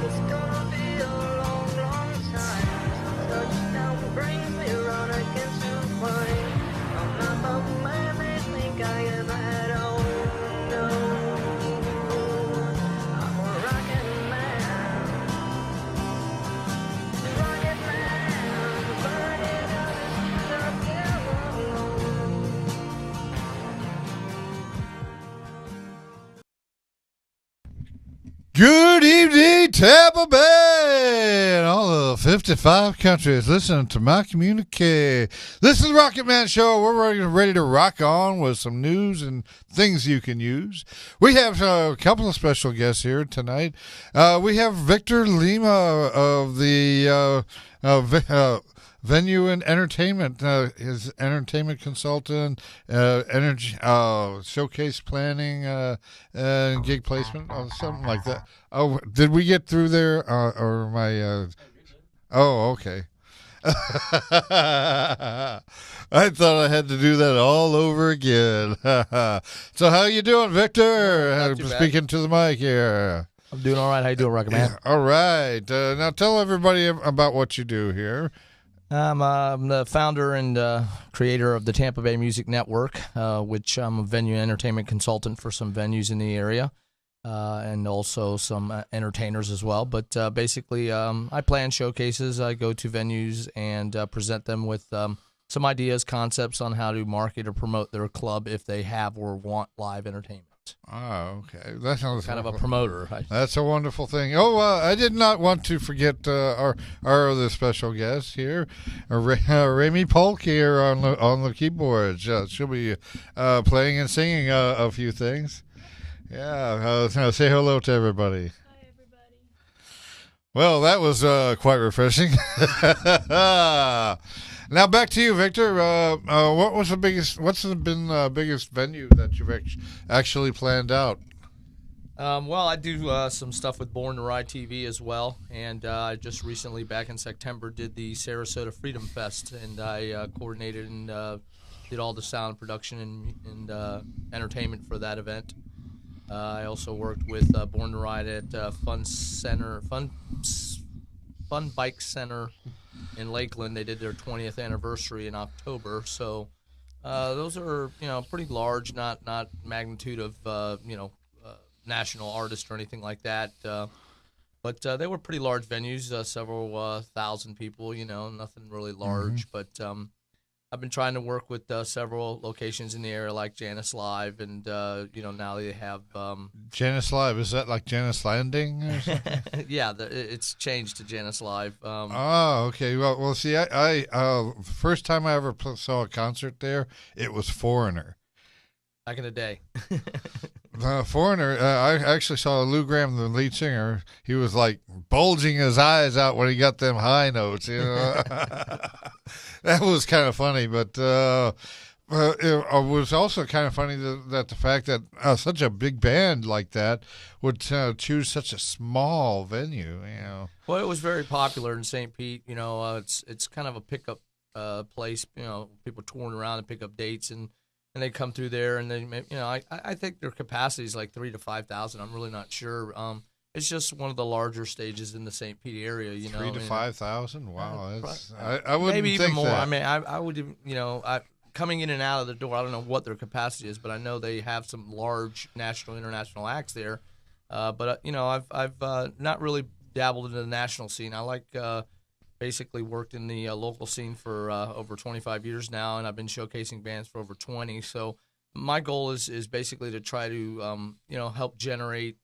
It's gonna be a long, long time. Touchdown brings me around against the fine. I'm not the man they think I am at all. No, I'm a rocket man. Rocket man, burning up this Good evening, Tampa Bay, and all the 55 countries listening to my communique. This is the Rocket Man Show. We're ready to rock on with some news and things you can use. We have a couple of special guests here tonight. We have Victor Lima of the Venue and Entertainment, his entertainment consultant, energy showcase planning, and gig placement, or something like that. Oh, did we get through there, or my? Oh, okay. I thought I had to do that all over again. So, how you doing, Victor? Speaking to the mic here. I'm doing all right. How you doing, Rocket Man? All right. Now, tell everybody about what you do here. I'm the founder and creator of the Tampa Bay Music Network, which I'm a venue entertainment consultant for some venues in the area, and also some entertainers as well. But basically, I plan showcases. I go to venues and present them with some ideas, concepts on how to market or promote their club if they have or want live entertainment. Oh, okay. That sounds kind of a promoter. That's a wonderful thing. Oh, I did not want to forget our other special guest here, Remy Polk here on the keyboards. She'll be playing and singing a few things. Yeah, say hello to everybody. Hi, everybody. Well, that was quite refreshing. Now back to you, Victor. What's been the biggest venue that you've actually planned out? Well, I do some stuff with Born to Ride TV as well, and I just recently, back in September, did the Sarasota Freedom Fest, and I coordinated and did all the sound production and entertainment for that event. I also worked with Born to Ride at Fun Bike Center in Lakeland. They did their 20th anniversary in October, so those are pretty large, not magnitude of national artists or anything like that, but they were pretty large venues, several thousand people, nothing really large. But I've been trying to work with several locations in the area, like Janice Live, and now they have Janice Live. Is that like Janice Landing or something? Yeah, it's changed to Janice Live. Oh, okay. Well, see, I the first time I ever saw a concert there, it was Foreigner. Back in the day. Foreigner, I actually saw Lou Gramm, the lead singer. He was like bulging his eyes out when he got them high notes. That was kind of funny, but it was also kind of funny that the fact that such a big band like that would choose such a small venue. Well, it was very popular in St. Pete. It's kind of a pickup place. People touring around and pick up dates and they come through there, and then I think their capacity is like 3,000 to 5,000. I'm really not sure. It's just one of the larger stages in the St. Pete area. 3,000 to 5,000. Wow, I wouldn't maybe think even more. that. I mean, I would coming in and out of the door. I don't know what their capacity is, but I know they have some large national, international acts there. But I've not really dabbled into the national scene. I like basically worked in the local scene for over 25 years now, and I've been showcasing bands for over 20. So my goal is basically to try to help generate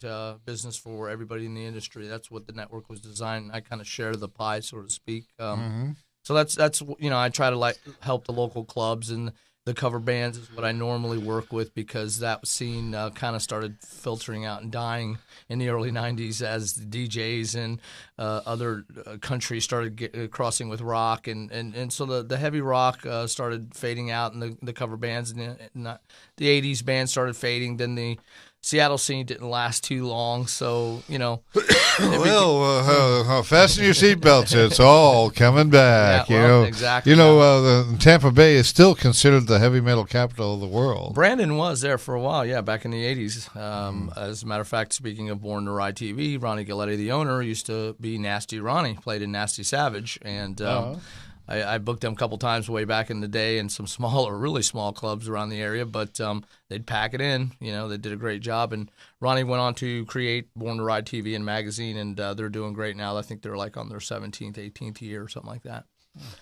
business for everybody in the industry. That's what the network was designed. I kind of share the pie, so to speak. So that's I try to help the local clubs, and the cover bands is what I normally work with, because that scene kind of started filtering out and dying in the early 90s as the DJs and other countries started crossing with rock, and so the heavy rock started fading out, and the cover bands, and the 80s bands started fading. Then the Seattle scene didn't last too long, so fasten your seatbelts. It's all coming back. Exactly. The Tampa Bay is still considered the heavy metal capital of the world. Brandon was there for a while, back in the 80s. As a matter of fact, speaking of Born to Ride TV, Ronnie Galletti, the owner, used to be Nasty Ronnie, played in Nasty Savage, and I booked them a couple times way back in the day in some really small clubs around the area, but they'd pack it in. They did a great job. And Ronnie went on to create Born to Ride TV and magazine, and they're doing great now. I think they're like on their 17th, 18th year or something like that.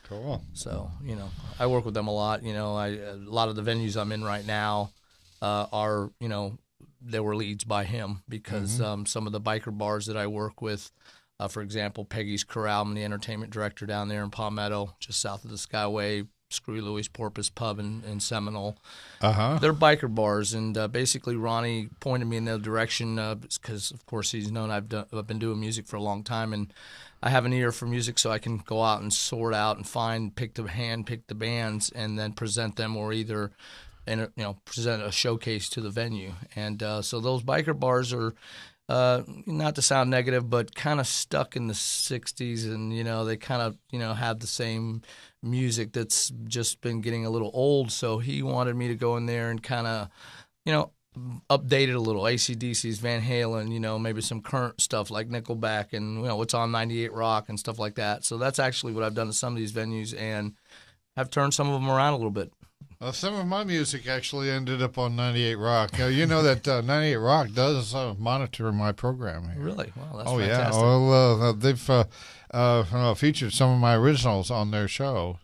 Cool. So, I work with them a lot. A lot of the venues I'm in right now are, they were leads by him, because some of the biker bars that I work with, for example, Peggy's Corral, I'm the entertainment director down there in Palmetto, just south of the Skyway, Screwy Louie's Porpoise Pub in Seminole. They're biker bars, and basically Ronnie pointed me in the direction, because, of course, he's known I've been doing music for a long time, and I have an ear for music, so I can go out and sort out and pick the bands, and then present them, or either present a showcase to the venue. And so those biker bars are, not to sound negative, but kind of stuck in the 60s, and they kind of have the same music that's just been getting a little old. So he wanted me to go in there and kind of update it a little. AC/DC's, Van Halen, maybe some current stuff like Nickelback, and what's on 98 Rock and stuff like that. So that's actually what I've done to some of these venues, and I've turned some of them around a little bit. Some of my music actually ended up on 98 Rock. That 98 Rock does monitor my program here. Really? Wow, that's fantastic. fantastic. They've featured some of my originals on their show.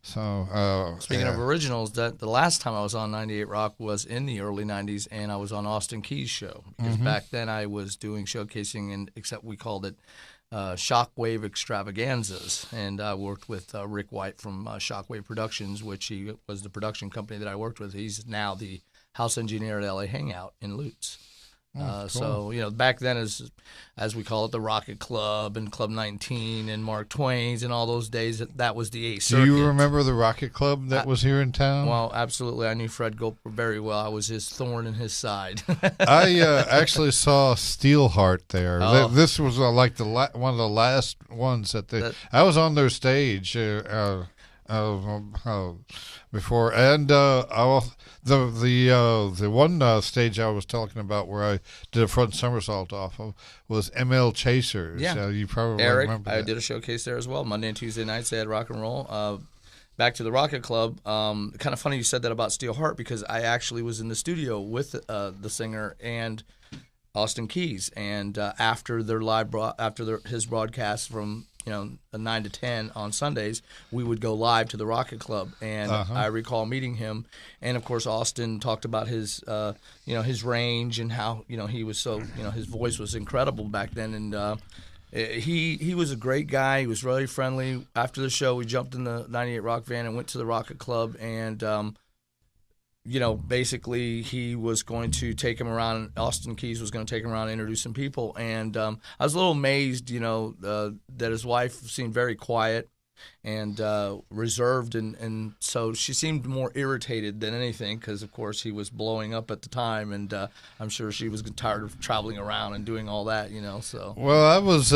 So speaking of originals, the last time I was on 98 Rock was in the early 90s, and I was on Austin Keys' show, because back then I was doing showcasing, and except we called it Shockwave Extravaganzas, and I worked with Rick White from Shockwave Productions, which he was the production company that I worked with. He's now the house engineer at LA Hangout in Lutz. Cool. So back then, as we call it, the Rockit Club and Club 19 and Mark Twain's and all those days, that was the A circuit. Do you remember the Rockit Club that was here in town? Well, absolutely. I knew Fred Gulper very well. I was his thorn in his side. I actually saw Steelheart there. Oh. This was like one of the last ones that I was on their stage before, and the one stage I was talking about where I did a front somersault off of was ML Chasers. Yeah, you probably Eric, remember I that. did a showcase there as well. Monday and Tuesday nights they had rock and roll. Back to the Rockit Club. Kind of funny you said that about Steelheart, because I actually was in the studio with the singer and Austin Keys, and after his broadcast from 9 to 10 on Sundays, we would go live to the Rockit Club, and I recall meeting him, and of course Austin talked about his his range and how he was so his voice was incredible back then, and he was a great guy. He was really friendly. After the show, we jumped in the 98 Rock van and went to the Rockit Club, and basically he was going to take him around. Austin Keys was going to take him around and introduce some people. And I was a little amazed, that his wife seemed very quiet and reserved. And so she seemed more irritated than anything, because, of course, he was blowing up at the time. And I'm sure she was tired of traveling around and doing all that, so. Well, I was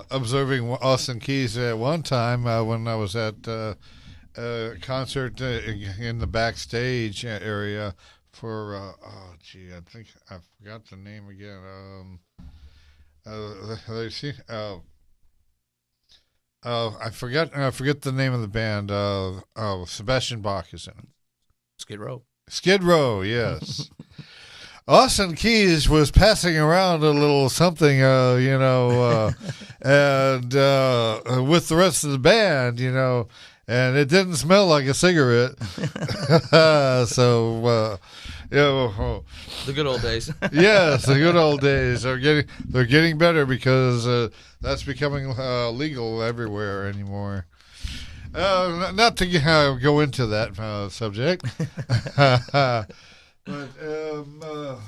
observing Austin Keys at one time when I was at concert in the backstage area for I think I forgot the name again. I forget the name of the band. Sebastian Bach is in it. Skid Row. Skid Row, yes. Austin Keys was passing around a little something, and with the rest of the band, and it didn't smell like a cigarette. So, The good old days. yes, the good old days are they're getting better because that's becoming legal everywhere anymore. Not to go into that subject. But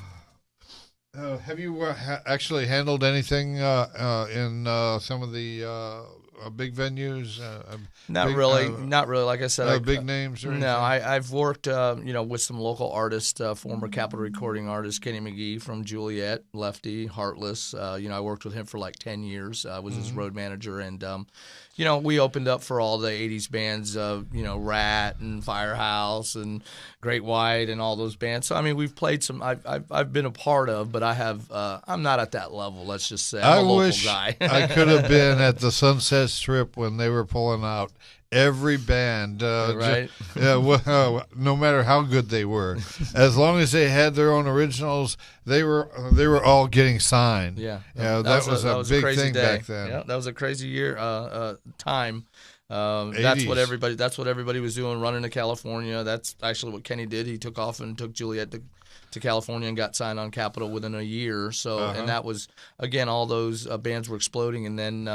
have you actually handled anything in some of the big venues? Not really. Like I said, big names. Or no, I've worked, with some local artists, former Capitol recording artist Kenny McGee from Juliet, Lefty, Heartless. I worked with him for like 10 years. I was his road manager, and we opened up for all the '80s bands, Rat and Firehouse and Great White and all those bands. So I mean, we've played some. I've been a part of, but I'm not at that level. Let's just say I'm a local wish guy. I could have been at the Sunset Strip when they were pulling out every band, right? No matter how good they were, as long as they had their own originals, they were all getting signed. Yeah, that was a big thing day. back then. Yeah, that was a crazy year, time. That's what everybody was doing, running to California. That's actually what Kenny did. He took off and took Juliet to California and got signed on Capitol within a year. So, and that was, again, all those bands were exploding. And then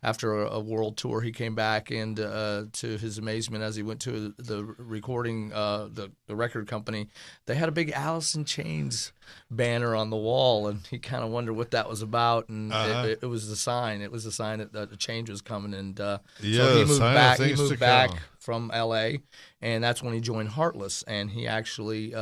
after a world tour, he came back, and to his amazement, as he went to the recording, the record company, they had a big Alice in Chains banner on the wall, and he kind of wondered what that was about. And it was the sign. It was a sign that a change was coming. And so he moved back. He moved back from L.A., and that's when he joined Heartless, and he actually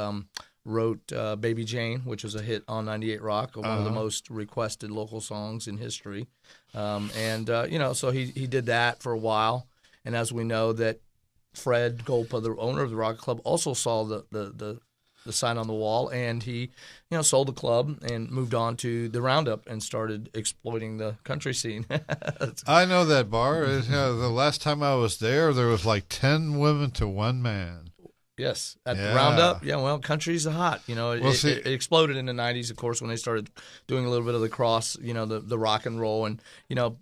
wrote Baby Jane, which was a hit on 98 Rock, one of the most requested local songs in history. So he did that for a while. And as we know, that Fred Golpa, the owner of the Rockit Club, also saw the sign on the wall, and he sold the club and moved on to the Roundup and started exploiting the country scene. I know that bar. The last time I was there was like 10 women to one man. Yes, at the Roundup. Yeah, well, country's hot. It exploded in the '90s, of course, when they started doing a little bit of the cross, the rock and roll, and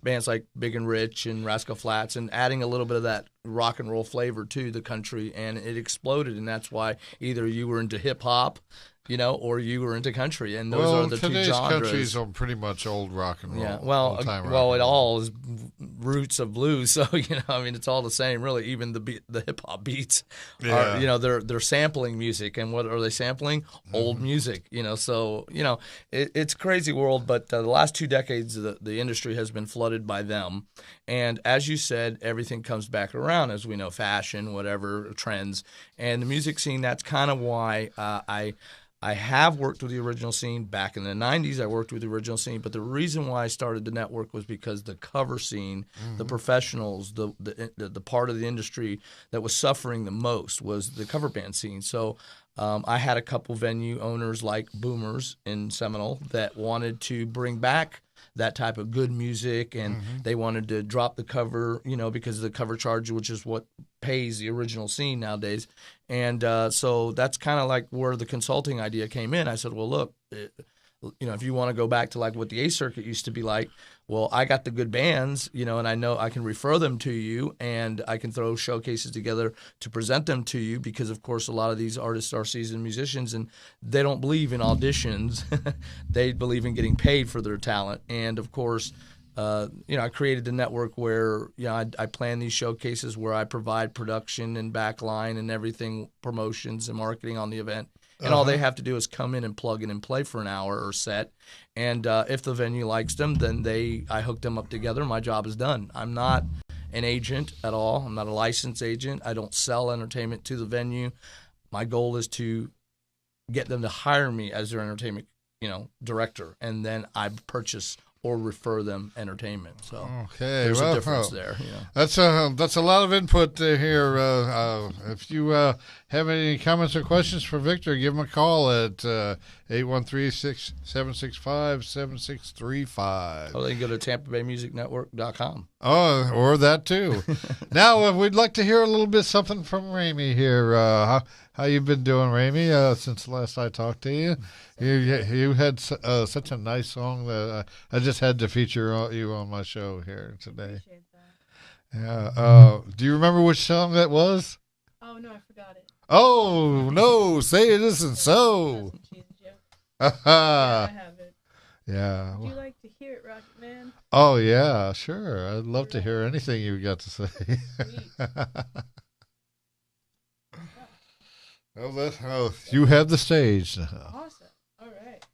bands like Big and Rich and Rascal Flatts, and adding a little bit of that rock and roll flavor to the country, and it exploded, and that's why either you were into hip hop, or you were into country, and those are the two genres. Today's country's are pretty much old rock and roll. Yeah, well, it all is roots of blues, so it's all the same, really. Even the hip hop beats are, they're sampling music, and what are they sampling? Old music, So it's a crazy world, but the last 2 decades, the industry has been flooded by them, and as you said, everything comes back around, as we know, fashion, whatever trends, and the music scene. That's kind of why I have worked with the original scene back in the 90s. I worked with the original scene, but the reason why I started the network was because the cover scene, the professionals, the part of the industry that was suffering the most was the cover band scene. So I had a couple venue owners like Boomers in Seminole that wanted to bring back that type of good music, and they wanted to drop the cover, because of the cover charge, which is what pays the original scene nowadays. And so that's kind of like where the consulting idea came in. I said, well, look, if you want to go back to like what the A circuit used to be like, well, I got the good bands, and I know I can refer them to you, and I can throw showcases together to present them to you, because of course a lot of these artists are seasoned musicians, and they don't believe in auditions. They believe in getting paid for their talent. And of course, I created the network where I plan these showcases where I provide production and backline and everything, promotions and marketing on the event. And all they have to do is come in and plug in and play for an hour or set. And if the venue likes them, then I hook them up together. My job is done. I'm not an agent at all. I'm not a licensed agent. I don't sell entertainment to the venue. My goal is to get them to hire me as their entertainment, director, and then I purchase or refer them entertainment. So there's a difference there. That's a lot of input here. If you have any comments or questions for Victor, give him a call at 813-765-7635. Oh, they can go to TampaBayMusicNetwork.com. Oh, or that too. Now, we'd like to hear a little bit something from Ramey here. How you been doing, Ramey? Since last I talked to you, you had such a nice song that I just had to feature you on my show here today. Appreciate that. Yeah. Do you remember which song that was? Oh no, I forgot it. Oh no! Say it isn't so. That's a cheesy joke. Yeah, I have it. Yeah. Would you like to hear it, Rocket Man? Oh yeah, sure. I'd love to hear anything you got to say. Sweet. Well, you have the stage now. Awesome. All right.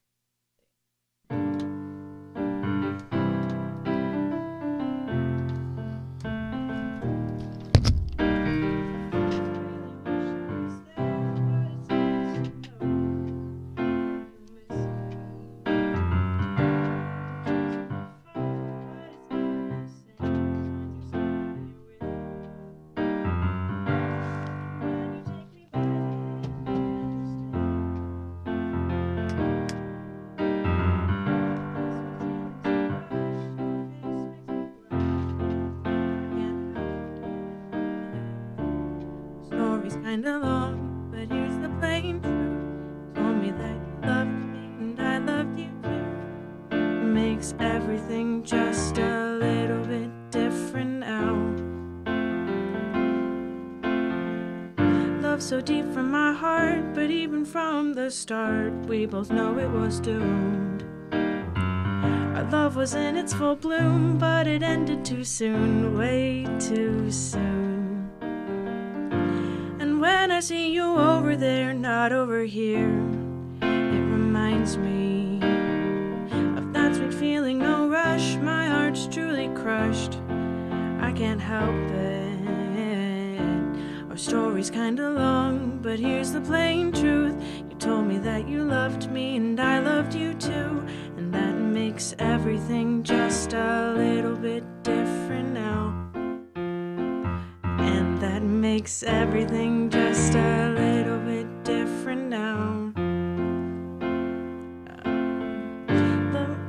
Story's kinda long, but here's the plain truth. Told me that you loved me and I loved you too. Makes everything just a little bit different now. Love so deep from my heart, but even from the start, we both know it was doomed. Our love was in its full bloom, but it ended too soon, way too soon. And when I see you over there, not over here, it reminds me of that sweet feeling, no rush. My heart's truly crushed, I can't help it. Our story's kinda long, but here's the plain truth. You told me that you loved me and I loved you too, and that makes everything just a little bit different now. And that makes everything just a little bit different now.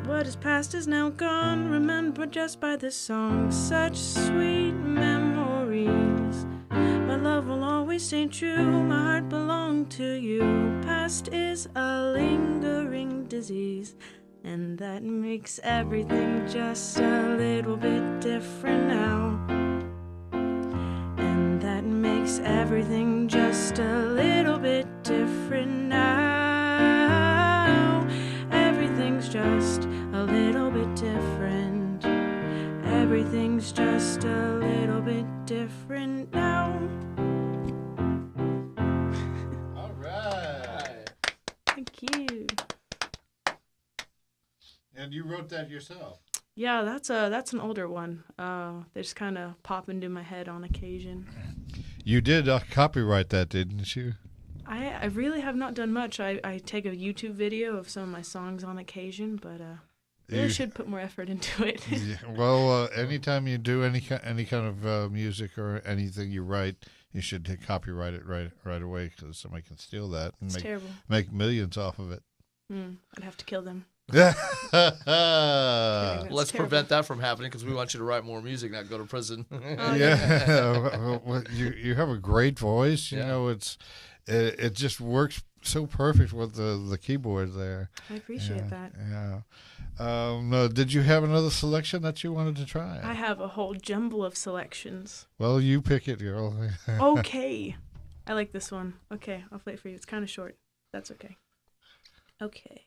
What is past is now gone, remembered just by this song. Such sweet memories. My love will always stay true, my heart belonged to you. Past is a lingering disease, and that makes everything just a little bit different now. And that makes everything just a little bit different now. Everything's just a little bit different. Everything's just a little bit different now. All right. Thank you. And you wrote that yourself? Yeah, that's an older one. They just kind of pop into my head on occasion. You did copyright that, didn't you? I really have not done much. I take a YouTube video of some of my songs on occasion, but really should put more effort into it. Yeah, well, anytime you do any kind of music or anything you write, you should copyright it right away, because somebody can steal that and It's terrible. make millions off of it. I'd have to kill them. Let's terrible. prevent that from happening, because we want you to write more music, not go to prison. Yeah, well, you have a great voice. You Yeah. know, it just works so perfect with the keyboard there. I appreciate that. Yeah. Did you have another selection that you wanted to try? I have a whole jumble of selections. Well, you pick it, girl. Okay. I like this one. Okay, I'll play it for you. It's kind of short. That's okay. Okay.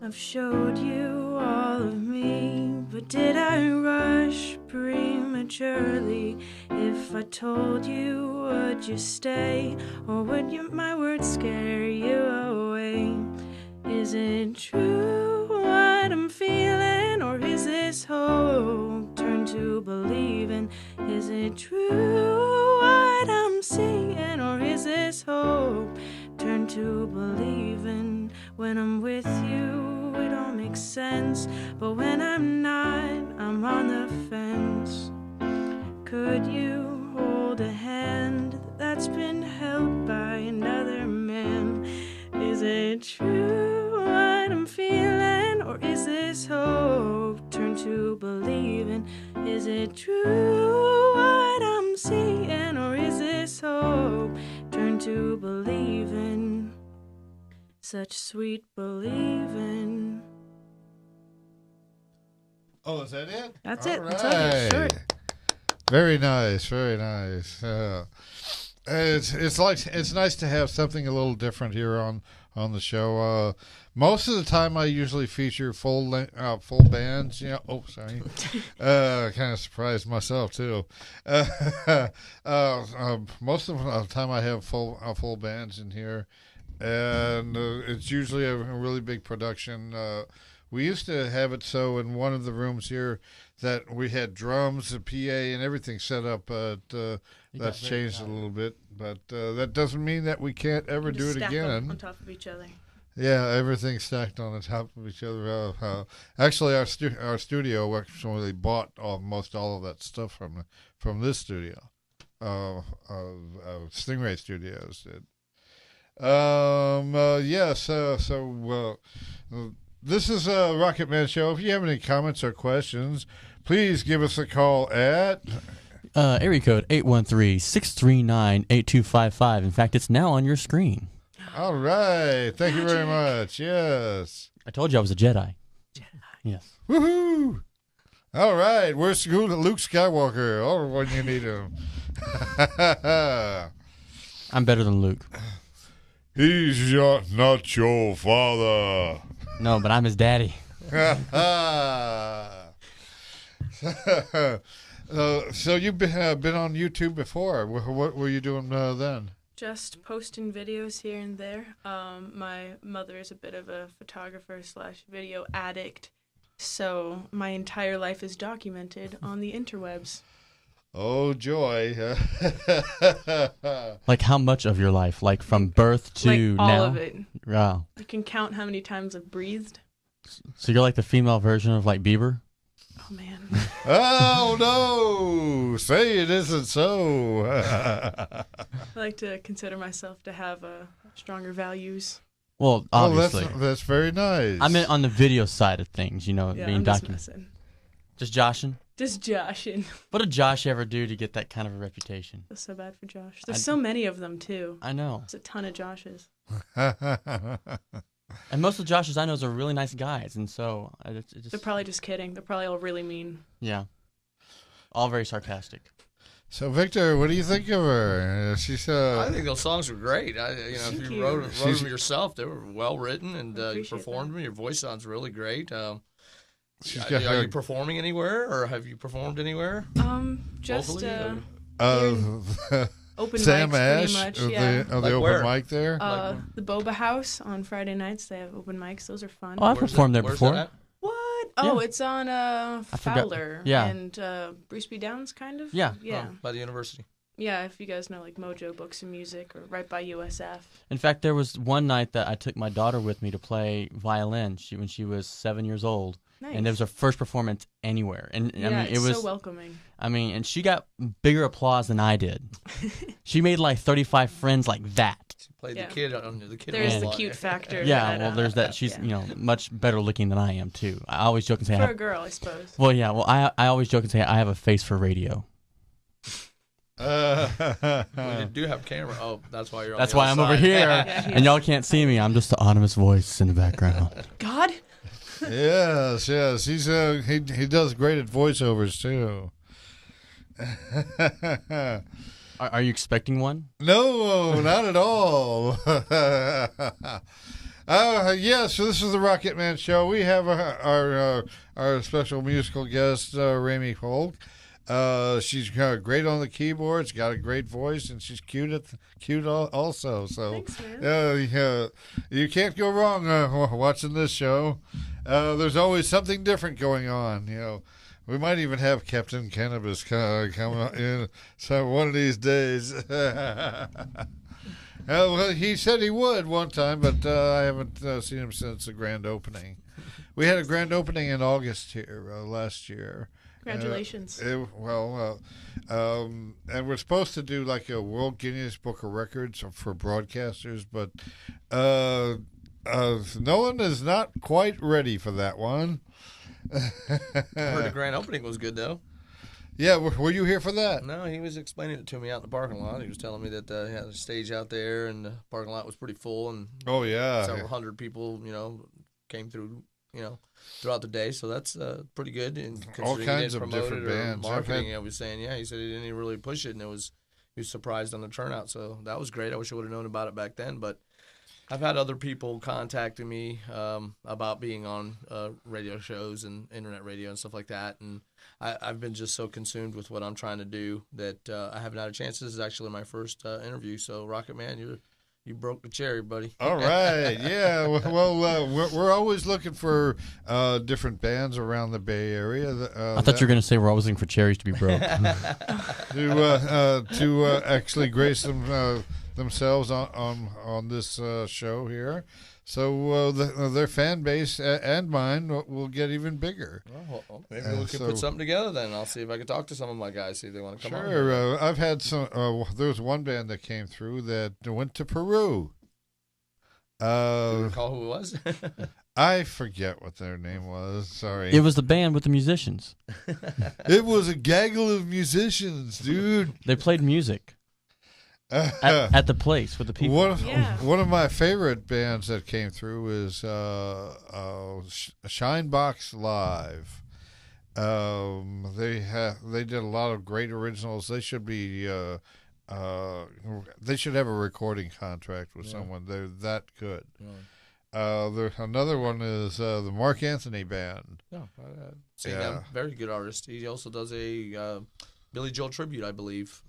I've showed you all of me, but did I rush prematurely? If I told you, would you stay, or would my words scare you away? Is it true what I'm feeling, or is this hope turned to believing? Is it true what I'm seeing, or is this hope turned to believing? When I'm with you, sense. But when I'm not, I'm on the fence. Could you hold a hand that's been held by another man? Is it true what I'm feeling, or is this hope turned to believing? Is it true what I'm seeing, or is this hope turned to believing? Such sweet believing. Oh, is that it? That's All it. I told you, it's short. Very nice, very nice. It's nice to have something a little different here on the show. Most of the time, I usually feature full bands. You know, oh, sorry, kind of surprised myself too. Most of the time, I have full bands in here, and it's usually a really big production. We used to have it so in one of the rooms here that we had drums, a PA, and everything set up, but that's changed a little bit. But that doesn't mean that we can't ever do it Stack again. them on top of each other. Yeah, everything's stacked on the top of each other. Actually, our studio actually bought almost all of that stuff from this studio, Stingray Studios did. This is a Rocket Man Show. If you have any comments or questions, please give us a call at area code 813-639-8255. In fact, it's now on your screen. All right. Thank you very much. Yes. I told you I was a Jedi. Yes. Woohoo! All right. Where's Luke Skywalker? Oh, when you need him. I'm better than Luke. He's not your father. No, but I'm his daddy. So you've been on YouTube before. What were you doing then? Just posting videos here and there. My mother is a bit of a photographer / video addict, so my entire life is documented on the interwebs. Oh, joy. Like how much of your life? Like from birth to like all now? of it. Wow. You can count how many times I've breathed. So you're like the female version of like Bieber? Oh, man. Oh, no. Say it isn't so. I like to consider myself to have stronger values. Well, obviously. Oh, that's very nice. I meant on the video side of things, you know, Yeah, being I'm just documented. messing. Just joshing? Just joshing. What did Josh ever do to get that kind of a reputation? Feels so bad for Josh. There's so many of them, too. I know. There's a ton of Joshes. And most of the Joshes I know are really nice guys, and so it just... They're probably just kidding. They're probably all really mean. Yeah. All very sarcastic. So, Victor, what do you think of her? She's I think those songs were great. If Thank you you. wrote them yourself, they were well written, and you appreciate performed them. Your voice sounds really great. she's Are got you performing anywhere, or have you performed anywhere? Just Locally, open Sam mics, Ash pretty much. of Yeah. the Like open where? mic there. The Boba House on Friday nights. They have open mics. Those are fun. Oh, I've performed there Where's before. that at? What? Oh, Yeah. it's on forgot. Fowler. Yeah. And Bruce B. Downs, kind of. Yeah. Yeah. Oh, by the university. Yeah. If you guys know like Mojo Books and Music, or right by USF. In fact, there was one night that I took my daughter with me to play violin when she was 7 years old. Nice. And it was her first performance anywhere. And Yeah, I mean, it's it was so welcoming. I mean, and she got bigger applause than I did. She made like 35 friends like that. She played Yeah. the kid on the kid. There's on the lot. cute factor. Yeah, that, well, there's that. She's, yeah. much better looking than I am, too. I always joke and say, For a girl, I suppose. well, yeah, well, I always joke and say I have a face for radio. We do have camera. Oh, that's why you're on That's the why other I'm over side. here, Yeah, he and y'all can't see me. I'm just the anonymous voice in the background. God? Yes. He's he does great at voiceovers too. Are you expecting one? No, not at all. Yes, so this is the Rocket Man Show. We have our special musical guest, Rami Folk. She's great on the keyboards, got a great voice, and she's cute also. So, Thanks, man. you can't go wrong watching this show. There's always something different going on. We might even have Captain Cannabis come in one of these days. Well, he said he would one time, but I haven't seen him since the grand opening. We had a grand opening in August here last year. Congratulations. And we're supposed to do like a World Guinness Book of Records for broadcasters, but Nolan is not quite ready for that one. I heard the grand opening was good, though. Yeah, were you here for that? No, he was explaining it to me out in the parking lot. He was telling me that he had a stage out there, and the parking lot was pretty full, and Oh, yeah. several hundred people, came through, throughout the day. So that's pretty good. And All considering he kinds didn't of promote different it or bands. marketing, I was saying, he said he didn't even really push it, and he was surprised on the turnout. So that was great. I wish I would have known about it back then, but I've had other people contacting me about being on radio shows and internet radio and stuff like that, and I've been just so consumed with what I'm trying to do that I haven't had a chance. This is actually my first interview, so Rocket Man, you broke the cherry, buddy. All right, yeah. Well, we're always looking for different bands around the Bay Area. I thought you were going to say we're always looking for cherries to be broke. to actually grace themselves on this show here. So their fan base and mine will get even bigger. Well, maybe we can put something together then. I'll see if I can talk to some of my guys, see if they want to come on. Sure. I've had some. There was one band that came through that went to Peru. Do you recall who it was? I forget what their name was. Sorry. It was the band with the musicians. It was a gaggle of musicians, dude. They played music at the place with the people. One of my favorite bands that came through is Shinebox Live. They did a lot of great originals. They should be they should have a recording contract with someone. They're that good. There's another one is the Mark Anthony Band. Seen them. Very good artist. He also does a Billy Joel tribute, I believe,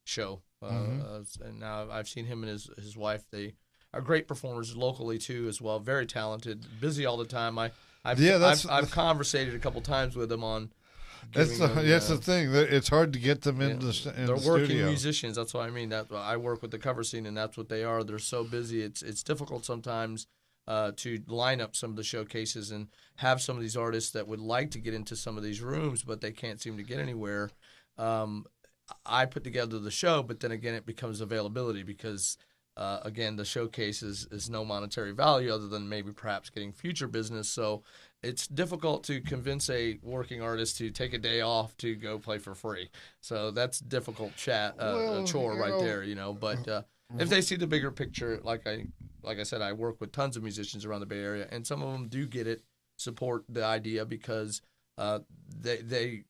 show. And now I've seen him and his wife. They are great performers locally too, as well. Very talented, busy all the time. I've conversated a couple times with them on. That's the thing. It's hard to get them in the studio. They're working musicians. That's what I mean. I work with the cover scene, and that's what they are. They're so busy. It's difficult sometimes to line up some of the showcases and have some of these artists that would like to get into some of these rooms, but they can't seem to get anywhere. I put together the show, but then again, it becomes availability because, again, the showcase is no monetary value other than maybe perhaps getting future business. So it's difficult to convince a working artist to take a day off to go play for free. So that's difficult chore right there, But if they see the bigger picture, like I said, I work with tons of musicians around the Bay Area, and some of them do get it, support the idea because they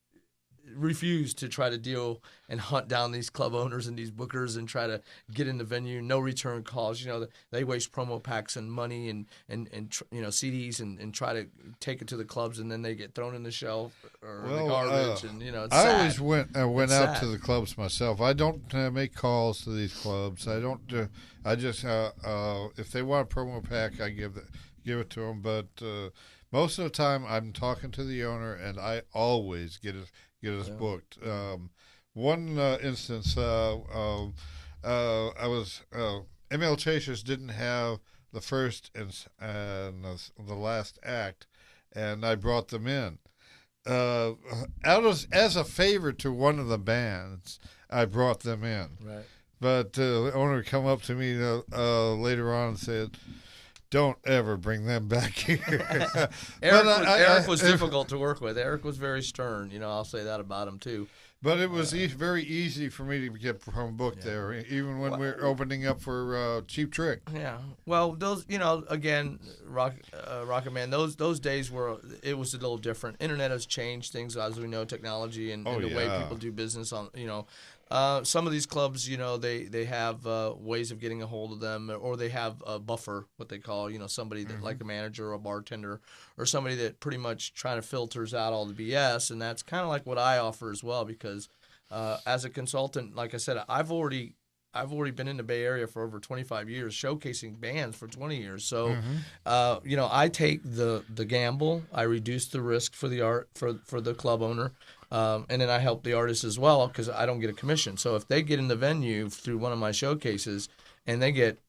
refuse to try to deal and hunt down these club owners and these bookers and try to get in the venue. No return calls. They waste promo packs and money and CDs and try to take it to the clubs, and then they get thrown in the shelf or the garbage. It's I sad. always went out sad. to the clubs myself. I don't make calls to these clubs. I don't. I just if they want a promo pack, I give it to them. But most of the time, I'm talking to the owner, and I always get us booked. One instance, I was ML Chasers didn't have the first and the last act, and I brought them in. As a favor to one of the bands, I brought them in. Right. But the owner come up to me later on and said, "Don't ever bring them back here." Eric was difficult to work with. Eric was very stern. I'll say that about him too. But it was very easy for me to get from booked there, even when we were opening up for Cheap Trick. Yeah. Well, those, again, Rocket Man, those days were, it was a little different. Internet has changed things, as we know, technology and the way people do business on, some of these clubs, they have ways of getting a hold of them, or they have a buffer, what they call, somebody that like a manager or a bartender or somebody that pretty much trying to filters out all the BS. And that's kind of like what I offer as well, because as a consultant, like I said, I've already been in the Bay Area for over 25 years, showcasing bands for 20 years. So, I take the gamble. I reduce the risk for the for the club owner. And then I help the artists as well because I don't get a commission. So if they get in the venue through one of my showcases and they get,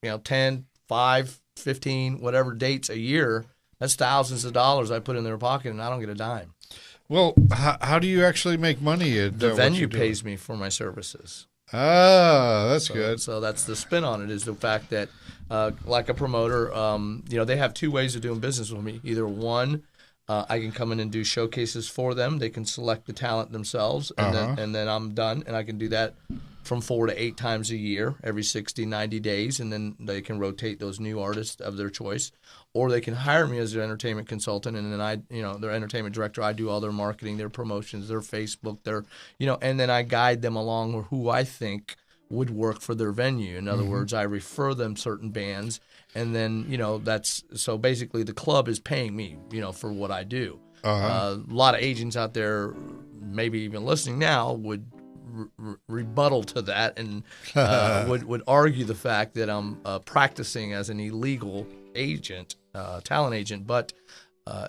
10, 5, 15, whatever dates a year, that's thousands of dollars I put in their pocket and I don't get a dime. Well, how do you actually make money? At, The what venue you do? pays me for my services. Ah, that's good. So that's the spin on it, is the fact that, like a promoter, they have two ways of doing business with me. Either one, I can come in and do showcases for them. They can select the talent themselves, and then I'm done. And I can do that from 4 to 8 times a year, every 60, 90 days, and then they can rotate those new artists of their choice. Or they can hire me as their entertainment consultant, and then I, their entertainment director. I do all their marketing, their promotions, their Facebook, and then I guide them along who I think would work for their venue. In other words, I refer them certain bands, and then, that's so basically the club is paying me, for what I do. A lot of agents out there, maybe even listening now, would rebuttal to that and would argue the fact that I'm practicing as an illegal agent, talent agent. But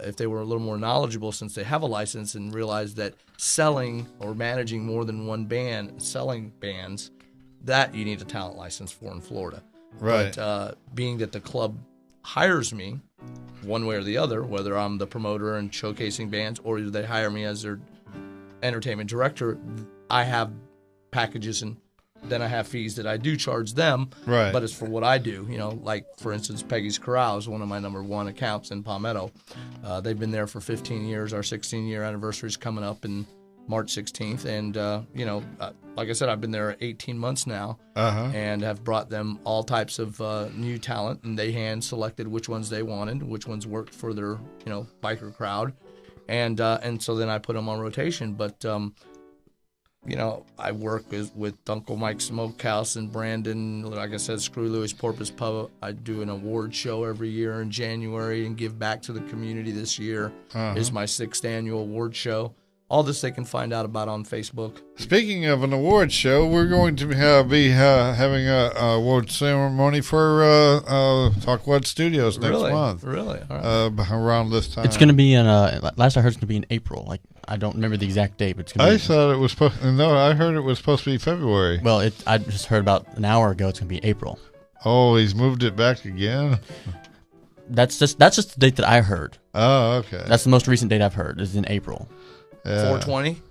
if they were a little more knowledgeable, since they have a license, and realize that selling or managing more than one band, selling bands, that you need a talent license for in Florida. Right. But being that the club hires me one way or the other, whether I'm the promoter and showcasing bands or they hire me as their entertainment director, I have packages and then I have fees that I do charge them. Right. But it's for what I do. Like, for instance, Peggy's Corral is one of my number one accounts in Palmetto. They've been there for 15 years. Our 16-year anniversary is coming up in March 16th. And, like I said, I've been there 18 months now and have brought them all types of new talent. And they hand-selected which ones they wanted, which ones worked for their, biker crowd. And so then I put them on rotation. But, I work with Uncle Mike's Smokehouse and Brandon. Like I said, Screw Louis Porpoise Pub. I do an award show every year in January and give back to the community. This year is my 6th annual award show. All this they can find out about on Facebook. Speaking of an award show, we're going to be having a award ceremony for Talk What Studios next month. Really? All right. Around this time. It's going to be in, last I heard, it's going to be in April. Like, I don't remember the exact date, but it's going to be. I thought it was supposed. No, I heard it was supposed to be February. Well, I just heard about an hour ago it's going to be April. Oh, he's moved it back again. That's just the date that I heard. Oh, okay. That's the most recent date I've heard, is in April. 420?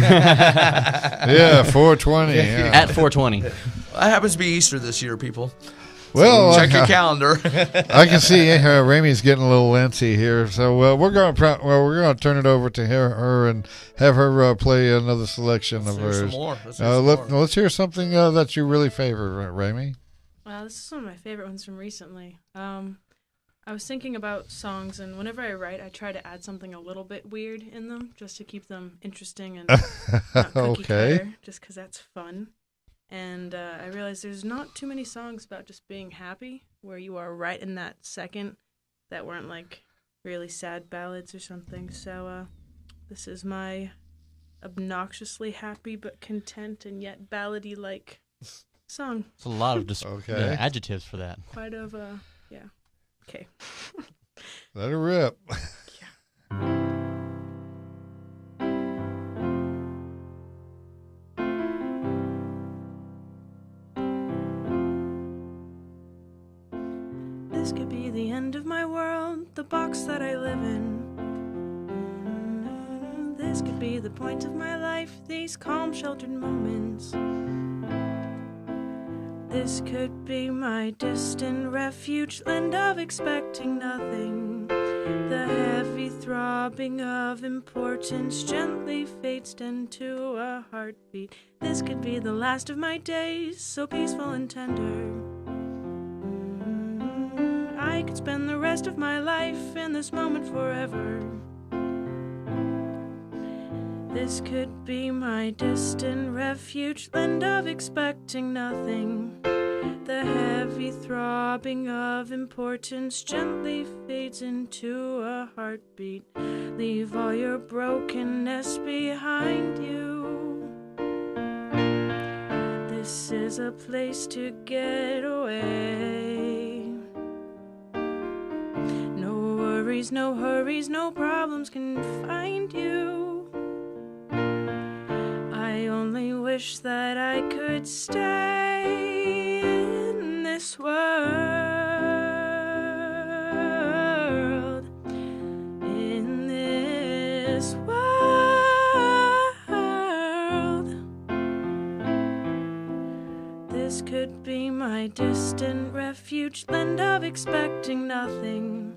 Yeah, 420. Yeah. At 420. That happens to be Easter this year, people. Well, Check your calendar. I can see Ramey's getting a little antsy here, so we're going to turn it over to her and have her play another selection of hers. Some more. Let's hear something that you really favor, Ramey. Well, this is one of my favorite ones from recently. I was thinking about songs, and whenever I write, I try to add something a little bit weird in them, just to keep them interesting and not cookie cutter, just because that's fun. And I realized there's not too many songs about just being happy, where you are right in that second, that weren't like really sad ballads or something. So this is my obnoxiously happy but content and yet ballady like song. It's a lot of adjectives for that. Quite of yeah. Okay. Let her rip. This could be the end of my world, the box that I live in. This could be the point of my life, these calm, sheltered moments. This could be my distant refuge, land of expecting nothing. The heavy throbbing of importance gently fades into a heartbeat. This could be the last of my days, so peaceful and tender. I could spend the rest of my life in this moment forever. This could be my distant refuge, land of expecting nothing. The heavy throbbing of importance gently fades into a heartbeat. Leave all your brokenness behind you. This is a place to get away. No worries, no hurries, no problems can find you. wish that I could stay in this world. In this world. This could be my distant refuge, land of expecting nothing.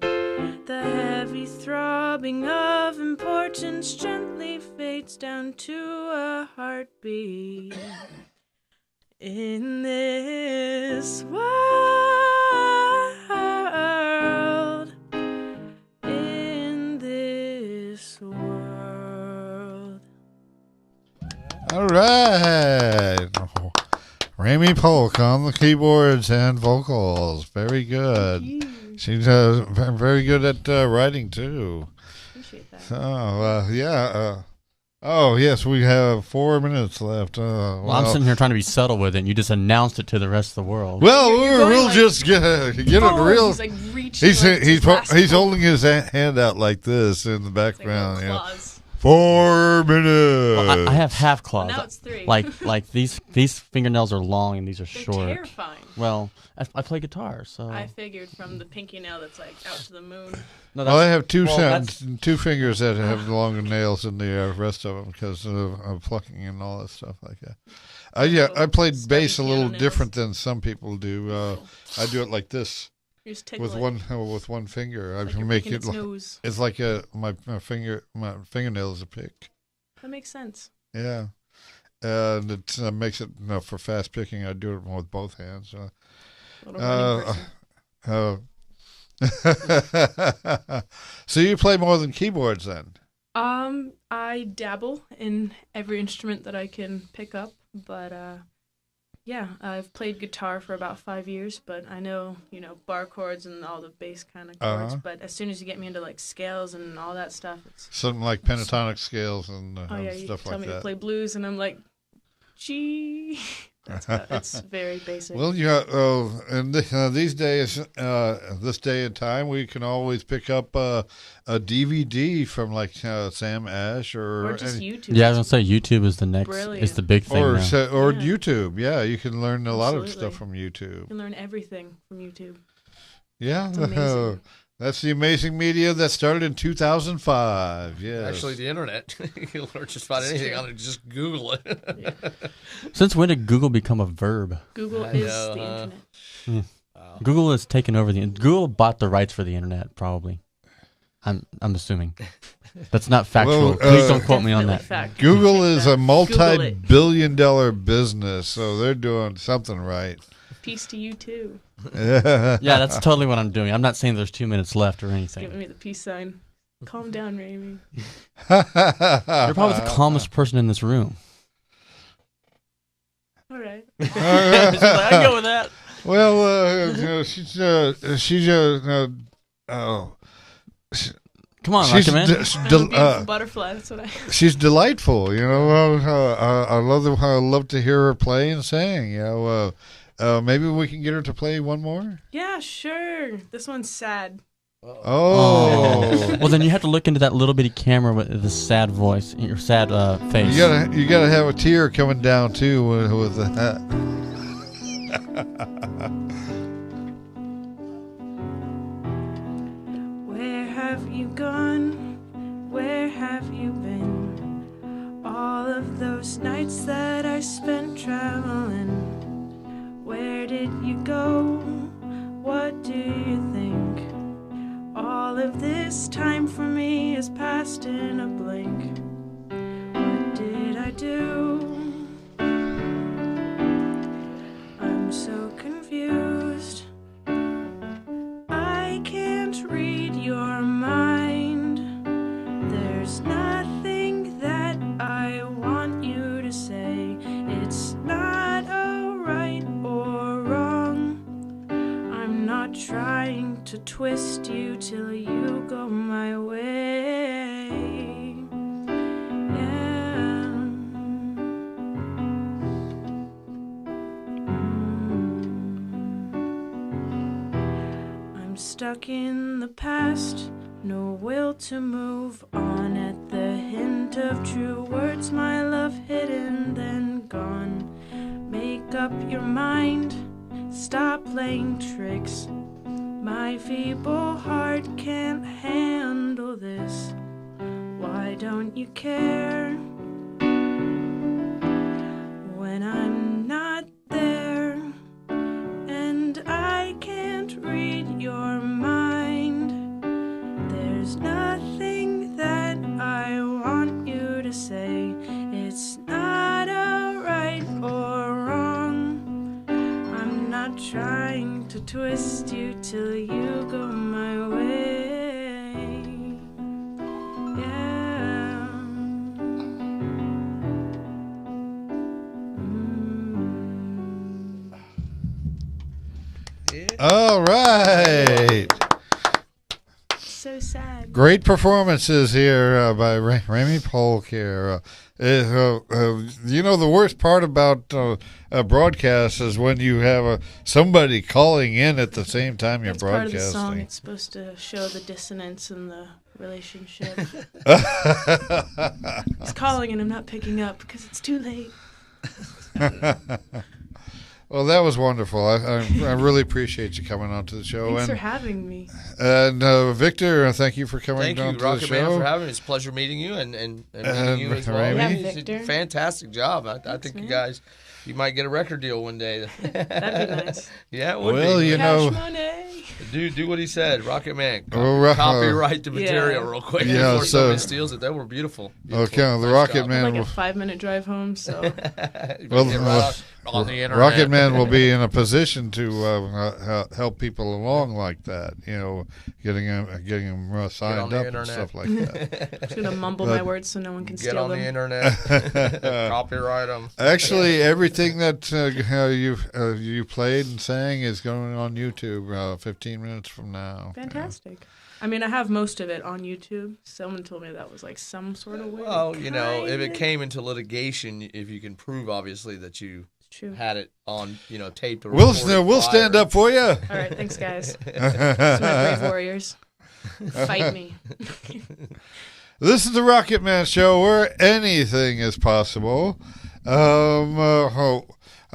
The heavy throbbing of importance gently fades down to a heartbeat. In this world. In this world. All right. Rami Polk on the keyboards and vocals. Very good. She's very good at writing, too. Appreciate that. So, yeah. Oh, yes, we have 4 minutes left. Well, I'm sitting here trying to be subtle with it, and you just announced it to the rest of the world. Well, You're going we'll like just get it real. He's like reaching. He's holding his hand out like this in the background. Like You know. claws. 4 minutes. Well, I have half claws. Well, now it's 3. Like these fingernails are long and these are They're short. terrifying. Well, I play guitar, so. I figured from the pinky nail that's like out to the moon. No, Well, I have two well, two fingers that have longer nails than the rest of them because of plucking and all that stuff like that. I played bass a little piano different than some people do. I do it like this You just tickle with it. with one finger. I Like you're make picking it. its nose. It's like my fingernail is a pick. That makes sense. Yeah, and it makes it for fast picking. I do it with both hands. Little running person. So you play more than keyboards then? I dabble in every instrument that I can pick up, but yeah, I've played guitar for about 5 years, but I know, bar chords and all the bass kind of chords, but as soon as you get me into like scales and all that stuff, it's Something like pentatonic scales and oh yeah, you stuff tell like me that. to play blues and I'm like, gee, it's very basic. Well, and these days, this day and time, we can always pick up a DVD from like Sam Ash or just YouTube. Yeah, I was gonna say YouTube is the next, Brilliant. is the big thing or now. or Yeah. YouTube. Yeah, you can learn a lot of Absolutely. stuff from YouTube. You can learn everything from YouTube. Yeah, It's amazing. that's the amazing media that started in 2005. Yes, Actually, the internet. You can learn just about anything on it. Just Google it. Yeah. Since when did Google become a verb? Google I is know, the huh? internet. Google has taken over Google bought the rights for the internet, probably. I'm assuming. That's not factual. Well, Please don't quote me on Definitely that. fact. Google Check is that. a Google it. multi-billion-dollar business, so they're doing something right. Peace to you too. Yeah, that's totally what I'm doing. I'm not saying there's 2 minutes left or Giving anything. me the peace sign. Calm down, Ramy. You're probably the calmest person in this room. All right. I go with that. Well, she's Come on, she's Rocket Man. I'm a beautiful butterfly. That's what I. she's delightful. I love to hear her play and sing. Maybe we can get her to play one more. Yeah, sure. This one's sad. Oh, Well, then you have to look into that little bitty camera with the sad voice, your sad face. you gotta have a tear coming down too with that. Where have you gone? Where have you been? All of those nights that I spent traveling. Where did you go? What do you think? All of this time for me is passed in a blink. What did I do? I'm so confused. I can't read your mind. There's nothing that I want you to say. It's not a right or wrong. I'm not trying to twist you till you go my way. Yeah. I'm stuck in the past, no will to move on. At the hint of true words, my love hidden, then gone. Make up your mind, stop playing tricks. My feeble heart can't handle this. Why don't you care when I'm not there? And I can't read your mind. There's nothing that I want you to say. It's not a right or wrong. I'm not trying to twist you till you go my way. Yeah. All right. So sad. Great performances here by Remy Polk here. The worst part about a broadcast is when you have somebody calling in at the same time you're That's part of broadcasting. the song. It's supposed to show the dissonance in the relationship. He's calling and I'm not picking up because it's too late. Well, that was wonderful. I really appreciate you coming on to the show. Thanks for having me. And Victor, thank you for coming Thank on you, to Rockit the show. Man, for having me. It's a pleasure meeting you and meeting you as well. Remy. Yeah, It's a Victor. fantastic job. I think man. you guys, you might get a record deal one day. That'd be nice. Yeah, it would Well, be. you know, Cash money. Do what he said, Rockit Man. Well, Copyright the material Yeah. real quick Yeah, before so- somebody steals it. They were beautiful. Okay, the Nice Rocket job. Man Like a will, 5-minute drive home, so Well, Get right on the internet. Rocket Man will be in a position to help people along like that. Getting them signed on the up and internet. stuff like that. I'm just gonna mumble my words so no one can Get steal on the them. internet. Copyright them. Actually, everything that you played and sang is going on YouTube 15 minutes from now. Fantastic. I mean, I have most of it on YouTube. Someone told me that was like some sort of way. Well, if it Kinda. came into litigation, if you can prove obviously that you It's true. had it on, taped or We'll recorded stand prior. up for you. All right, thanks, guys. It's my brave warriors. Fight me. This is the Rocket Man Show, where anything is possible.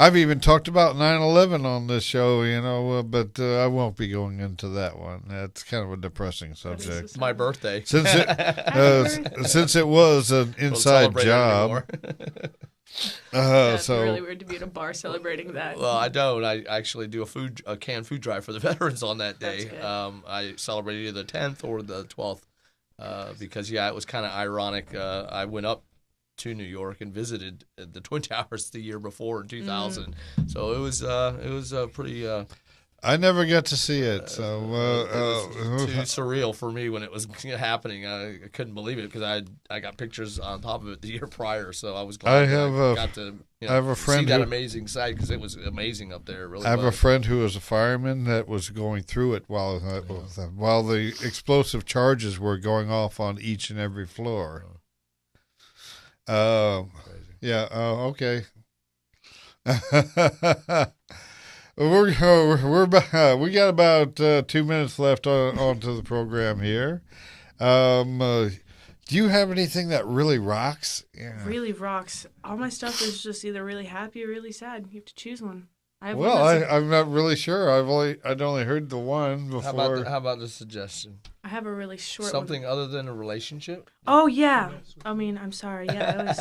I've even talked about 9/11 on this show, but I won't be going into that one. That's kind of a depressing subject. It's my birthday. Since it was an Don't inside celebrate it job, anymore. That's so really weird to be at a bar celebrating that. Well, I don't. I actually do a canned food drive for the veterans on that day. That's good. I celebrated either the 10th or the 12th because it was kind of ironic. I went up to New York and visited the Twin Towers the year before in 2000. So it was pretty. I never got to see it. So It was too surreal for me when it was happening. I couldn't believe it because I got pictures on top of it the year prior. So I was glad I got to I have a friend see that who- amazing sight because it was amazing up there. It really I have a was. friend who was a fireman that was going through it while the explosive charges were going off on each and every floor. Yeah. Okay. We got about 2 minutes left onto the program here. Do you have anything that really rocks? Yeah. Really rocks. All my stuff is just either really happy or really sad. You have to choose one. I have Well, one that's I'm not really sure. I'd only heard the one How before. about the suggestion? I have a really short Something one. other than a relationship? Oh, yeah. I mean, I'm sorry. Yeah, it was...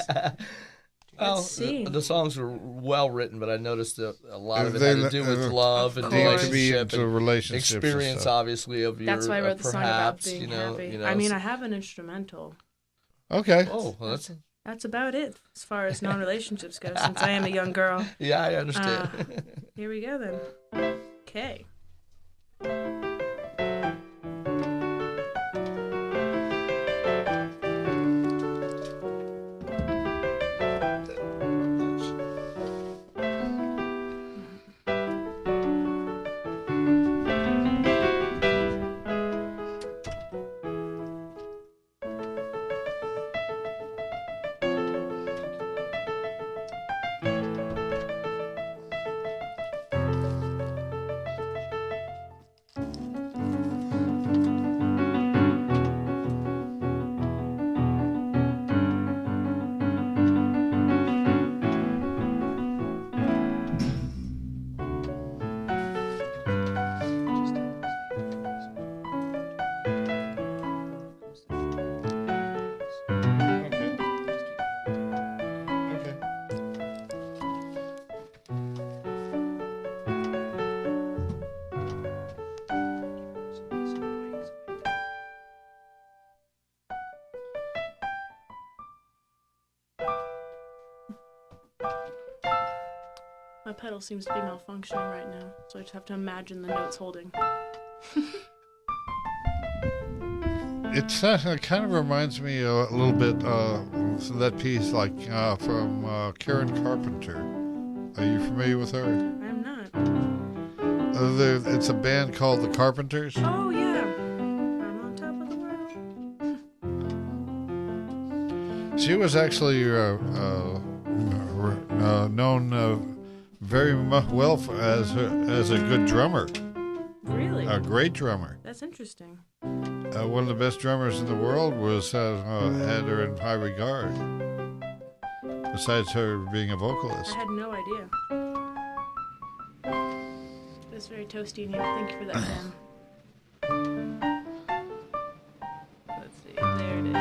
Well, Let's see. the songs were well written, but I noticed that a lot of it They- had to do with love and Of Need course. to be relationship into and relationships and experience, stuff. obviously, of your That's why I wrote the song about perhaps, being you know, happy. I mean, I have an instrumental. Okay. Oh, well, that's That's about it as far as non-relationships go, since I am a young girl. yeah, I understand. Here we go, then. Okay. My pedal seems to be malfunctioning right now, so I just have to imagine the notes holding. It kind of reminds me a little bit that piece like from Karen Carpenter. Are you familiar with her? I'm not. It's a band called the Carpenters. Oh, yeah. I'm on top of the world. She was actually known very well as a good drummer, Really? a great drummer. That's interesting. One of the best drummers in the world was had her in high regard. Besides her being a vocalist. I had no idea. It's very toasty in here. Thank you for that, Dan. Let's see. There it is.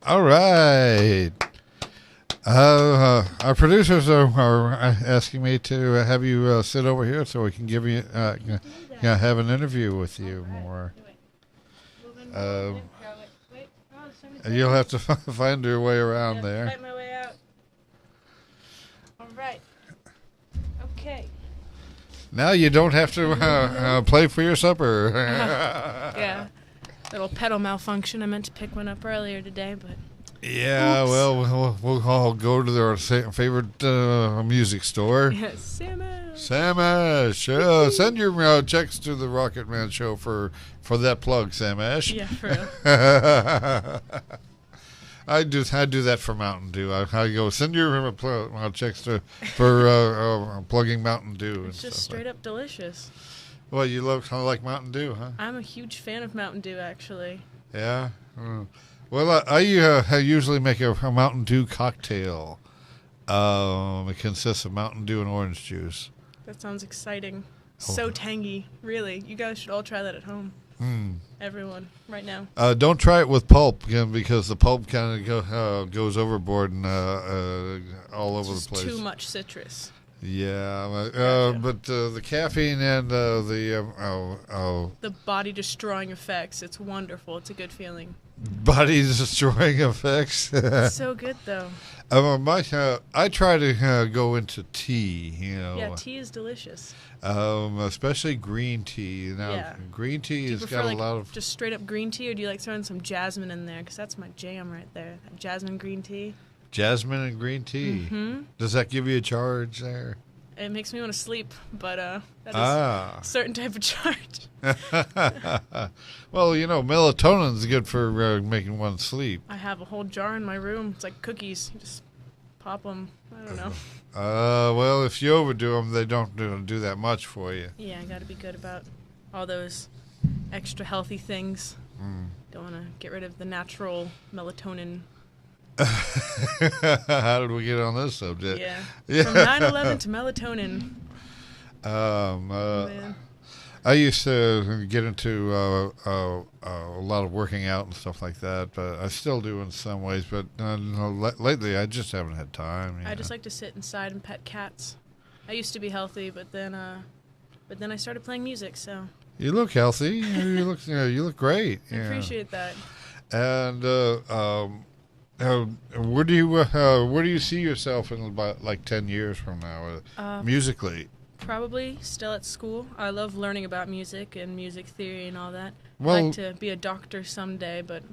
All right. Our producers are asking me to have you sit over here so we can give you have an interview with you more. You'll have to find your way around there. Fight my way out. All right. Okay. Now you don't have to play for your supper. Yeah. Little pedal malfunction. I meant to pick one up earlier today, but Yeah, oops. well, we'll all go to their favorite music store. Yes, Samish. Samash, send your checks to the Rocket Man Show for that plug, Samash. Yeah, for real. I do that for Mountain Dew. I go send your checks for plugging Mountain Dew. It's just straight up delicious. Well, you love kind of like Mountain Dew, huh? I'm a huge fan of Mountain Dew, actually. Yeah. Well, I usually make a Mountain Dew cocktail. It consists of Mountain Dew and orange juice. That sounds exciting. So tangy, really. You guys should all try that at home. Everyone, right now. Don't try it with pulp because the pulp kind of goes overboard and all over the place. Too much citrus. Yeah, Gotcha. but the caffeine and the body destroying effects. It's wonderful. It's a good feeling. body destroying effects. It's so good though. I try to go into tea. Yeah, tea is delicious. Especially green tea. Now, Yeah. green tea Do you has prefer got a lot of. just straight up green tea, or do you like throwing some jasmine in there? Because that's my jam right there. That jasmine green tea. Jasmine and green tea. Mm-hmm. Does that give you a charge there? It makes me want to sleep, but that is Ah. a certain type of charge. Well, melatonin's good for making one sleep. I have a whole jar in my room. It's like cookies. You just pop them. I don't know. Well, if you overdo them, they don't do that much for you. Yeah, I got to be good about all those extra healthy things. Don't want to get rid of the natural melatonin. How did we get on this subject? Yeah. From 9/11 to melatonin. Man. I used to get into a lot of working out and stuff like that, but I still do in some ways. But lately, I just haven't had time. I just like to sit inside and pet cats. I used to be healthy, but then I started playing music. So You look healthy. You look great. I appreciate that. And where do you see yourself in about like 10 years from now, musically? Probably still at school. I love learning about music and music theory and all that. Well- I'd like to be a doctor someday, but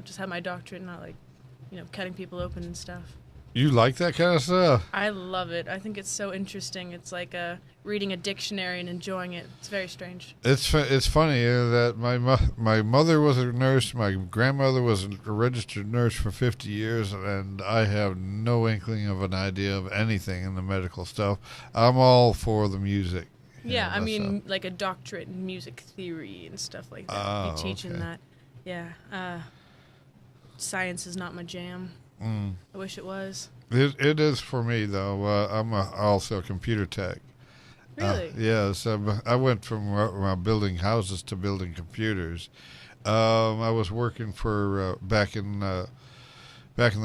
just have my doctorate, not like cutting people open and stuff. You like that kind of stuff? I love it. I think it's so interesting. It's like reading a dictionary and enjoying it. It's very strange. It's funny that my mother was a nurse, my grandmother was a registered nurse for 50 years, and I have no inkling of an idea of anything in the medical stuff. I'm all for the music. Yeah, I mean, myself. like a doctorate in music theory and stuff like that. Oh, be teaching okay. that. Yeah. Science is not my jam. I wish it was. It is for me though. I'm also a computer tech, Really? Yes, I went from building houses to building computers. I was working for back in the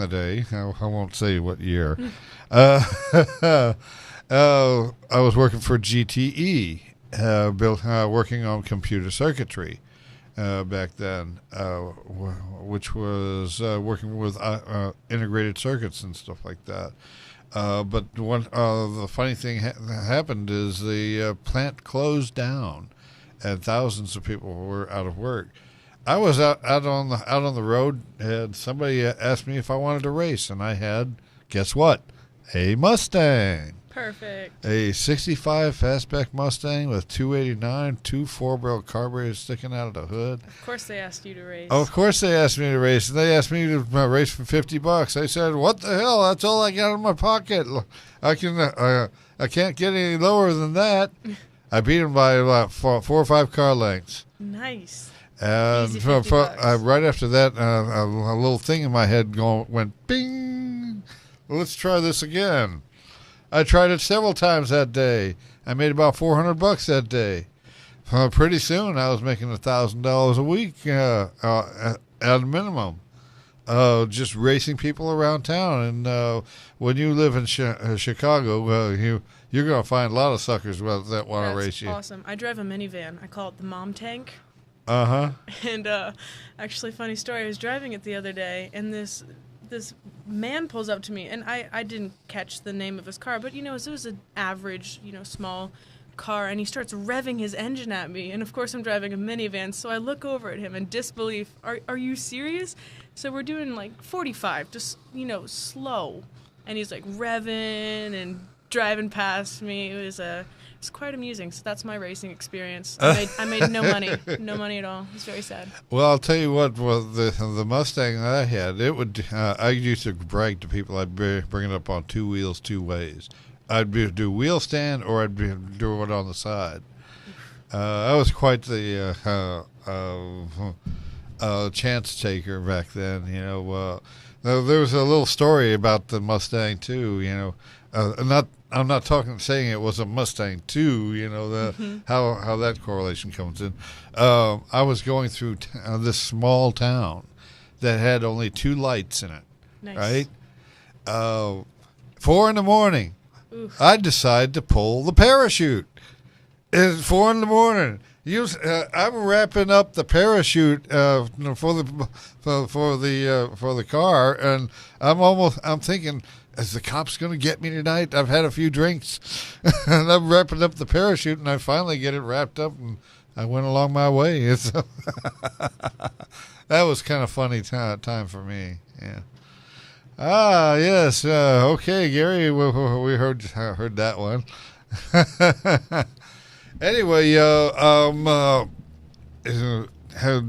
day. I won't say what year. uh, I was working for GTE, working on computer circuitry back then, which was working with integrated circuits and stuff like that. But the funny thing happened is the plant closed down, and thousands of people were out of work. I was out on the road, and somebody asked me if I wanted to race, and I had, guess what, a Mustang. Perfect. A 65 fastback Mustang with 289, two 4-barrel carburetors sticking out of the hood. Of course they asked you to race. Oh, of course they asked me to race. They asked me to race for $50. I said, "What the hell? That's all I got in my pocket. I can't get any lower than that." I beat him by about 4 or 5 car lengths. Nice. And Easy $50. right after that, a little thing in my head went bing. Let's try this again. I tried it several times that day. I made about $400 that day. Pretty soon, I was making $1,000 a week at a minimum, just racing people around town. And when you live in Chicago, you're going to find a lot of suckers that want to race you. That's awesome. I drive a minivan. I call it the Mom Tank. Uh-huh. And actually, funny story. I was driving it the other day, and this man pulls up to me, and I didn't catch the name of his car, but it was an average, small car, and he starts revving his engine at me, and of course I'm driving a minivan, so I look over at him in disbelief. Are you serious? So we're doing like 45, just slow, and he's like revving and driving past me. It's quite amusing. So that's my racing experience. I made no money at all. It's very sad. Well, I'll tell you what. Well, the Mustang that I had, I used to brag to people. I'd bring it up on 2 wheels, 2 ways. I'd do wheel stand, or I'd do it on the side. I was quite the chance taker back then. There was a little story about the Mustang too. I'm not saying it was a Mustang too. How that correlation comes in. I was going through this small town that had only 2 lights in it. Nice. Right. 4 in the morning. Oof. I decided to pull the parachute. It's 4 in the morning. I'm wrapping up the parachute for the car, and I'm thinking, is the cops going to get me tonight? I've had a few drinks, and I'm wrapping up the parachute, and I finally get it wrapped up, and I went along my way. That was kind of funny time for me. Yeah. Ah, yes. Okay, Gary, we heard that one. Anyway,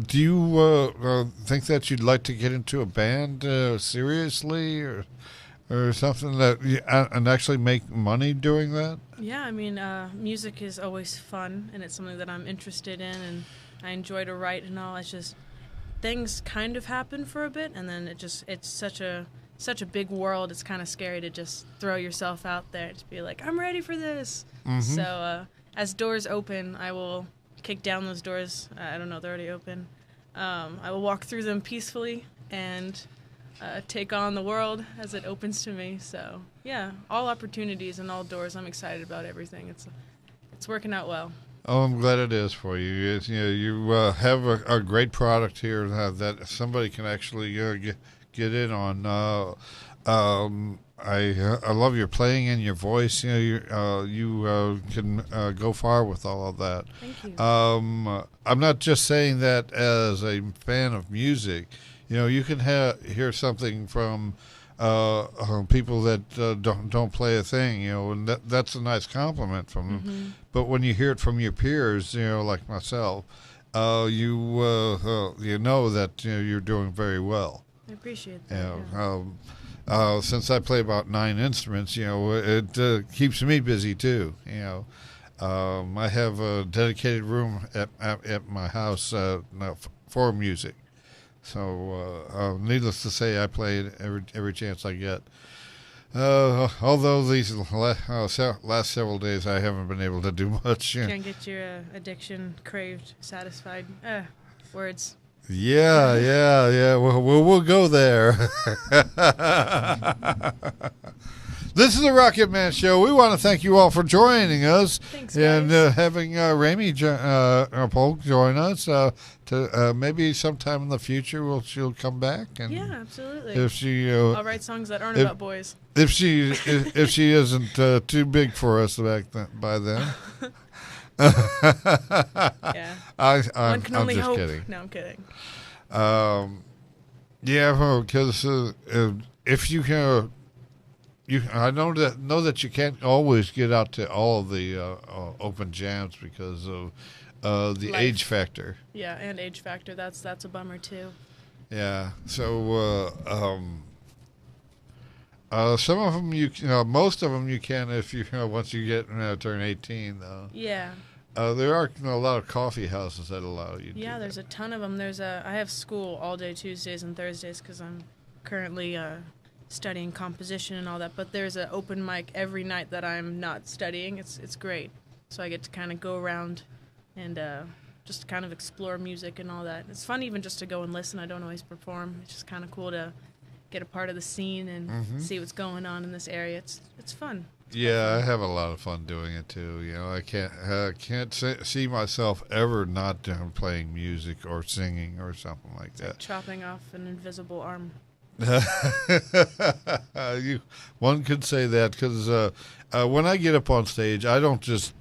do you think that you'd like to get into a band seriously, or something and actually make money doing that? Yeah, music is always fun, and it's something that I'm interested in, and I enjoy to write and all. It's just things kind of happen for a bit, and then it's such a big world. It's kind of scary to just throw yourself out there to be like, I'm ready for this. Mm-hmm. So as doors open, I will kick down those doors. I don't know, they're already open. I will walk through them peacefully and take on the world as it opens to me. So yeah, all opportunities and all doors. I'm excited about everything. It's working out well. Oh, I'm glad it is for you. You have a great product here that somebody can actually get in on. I love your playing and your voice. You can go far with all of that. Thank you. I'm not just saying that as a fan of music. You can hear something from people that don't play a thing. And that's a nice compliment from them. Mm-hmm. But when you hear it from your peers, like myself, you know that you're doing very well. I appreciate that. Since I play about 9 instruments, it keeps me busy too. I have a dedicated room at my house for music. So, needless to say, I play it every chance I get. Although these last several days I haven't been able to do much. Can't get your addiction craved, satisfied. Words. Yeah. We'll go there. This is the Rocket Man Show. We want to thank you all for joining us. Thanks, and guys. having Rami Polk join us. To maybe sometime in the future she'll come back. And Yeah, absolutely. if she I'll write songs that aren't about boys. if she isn't too big for us by then. Yeah. One I'm can only just hope. kidding. No, I'm kidding. Yeah, because if you can, I know that you can't always get out to all of the open jams because of the Life. age factor. Yeah, and age factor. That's a bummer too. Yeah. So some of them most of them you can if you once you get turn 18 though. Yeah. There are a lot of coffee houses that allow you. Yeah, to do there's a ton of them. I have school all day Tuesdays and Thursdays because I'm currently studying composition and all that. But there's an open mic every night that I'm not studying. It's great. So I get to kind of go around and just kind of explore music and all that. It's fun even just to go and listen. I don't always perform. It's just kind of cool to get a part of the scene and see what's going on in this area. It's fun. Yeah, I have a lot of fun doing it too. I can't see myself ever not playing music or singing or something like that. Chopping off an invisible arm. One could say that because when I get up on stage, I don't just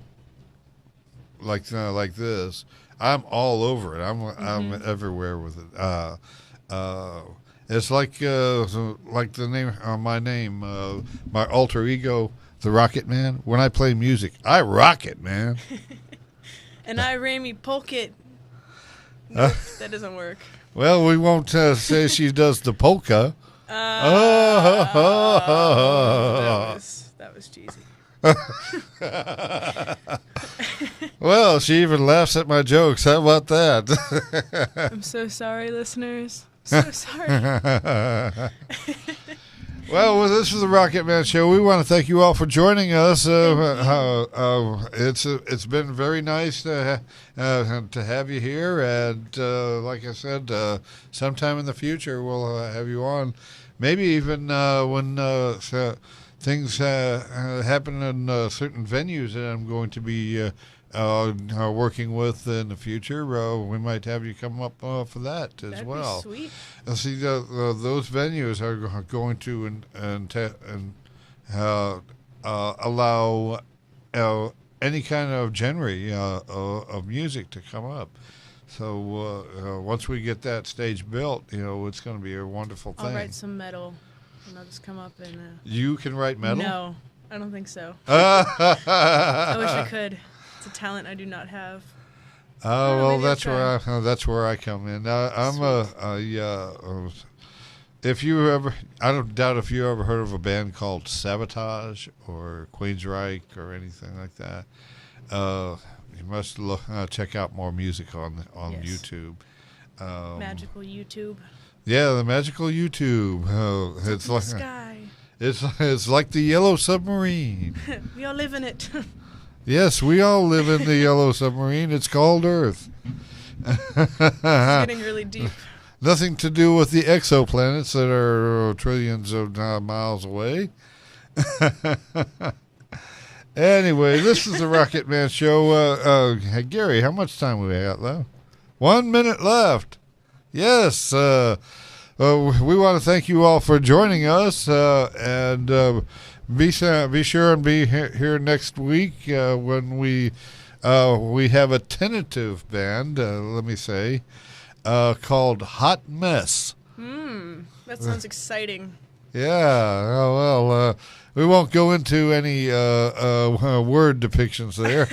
like this. I'm all over it. I'm everywhere with it. It's like the name my name, my alter ego, the Rocket Man. When I play music, I rock it, man. And I, Rami Polkit. Nope, that doesn't work. Well, we won't say she does the polka. That was cheesy. Well, she even laughs at my jokes. How about that? I'm so sorry, listeners. So sorry. Well, this is the Rocket Man Show. We want to thank you all for joining us. It's been very nice to have you here, and like I said, sometime in the future we'll have you on. Maybe even when things happen in certain venues that I'm going to be working with in the future, we might have you come up for that as That'd well. be sweet. And see, those venues are going to allow any kind of genre of music to come up. So once we get that stage built, it's going to be a wonderful thing. I'll write some metal, and I'll just come up and. You can write metal? No, I don't think so. I wish I could. It's a talent I do not have. Oh well, maybe I'll that's where I come in. If you ever, I don't doubt if you ever heard of a band called Sabotage or Queensryche or anything like that. You must check out more music on Yes. YouTube. Magical YouTube. Yeah, the magical YouTube. It's The like sky. it's like the Yellow Submarine. We all live in it. Yes, we all live in the Yellow Submarine. It's called Earth. It's getting really deep. Nothing to do with the exoplanets that are trillions of miles away. Anyway, this is the Rocket Man Show. Hey, Gary, how much time we got left? 1 minute left. Yes. We want to thank you all for joining us, and be sure and be here next week when we have a tentative band. Let me say. Called Hot Mess. That sounds exciting. Yeah, well, we won't go into any word depictions there.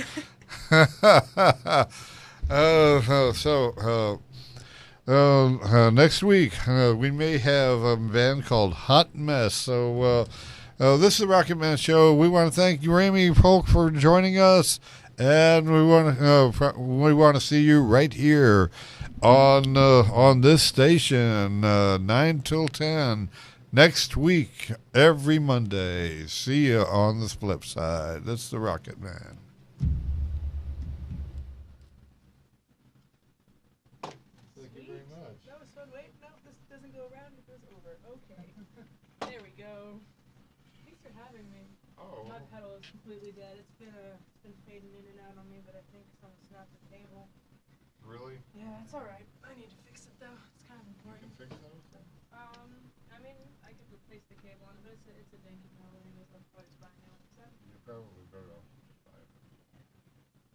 Next week we may have a band called Hot Mess. So this is the Rocket Man Show. We want to thank you, Rami Polk, for joining us, and we want to see you right here on this station, 9 till 10, next week, every Monday. See you on the flip side. That's the Rocket Man. Thank you very much. That was fun. Wait, no, this doesn't go around. It goes over. Okay. There we go. Thanks for having me. Oh. My pedal is completely dead. It's been fading in and out on me, but I think someone snapped the cable. Really? Yeah, it's all right. I need to fix it though. It's kind of important. Fix those? I mean, I could replace the cable on it, but it's a dinky pedal anyways. I'll probably just buy a new one. So You're probably better off just buying it.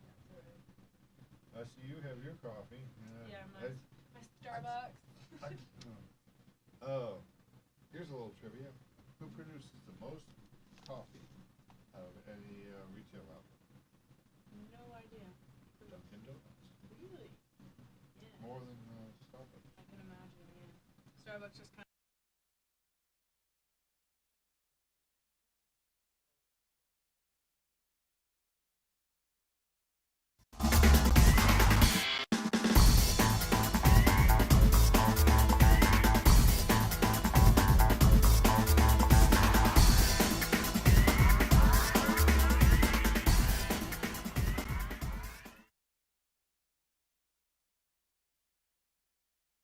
yeah, it's all right. I see you have your coffee. Yeah, my Starbucks. Here's a little trivia. Who produces the most coffee out of any retail outlet? No idea. Dunkin' Donuts. Really? Yeah. More than Starbucks. I can imagine. Yeah. Starbucks just kind of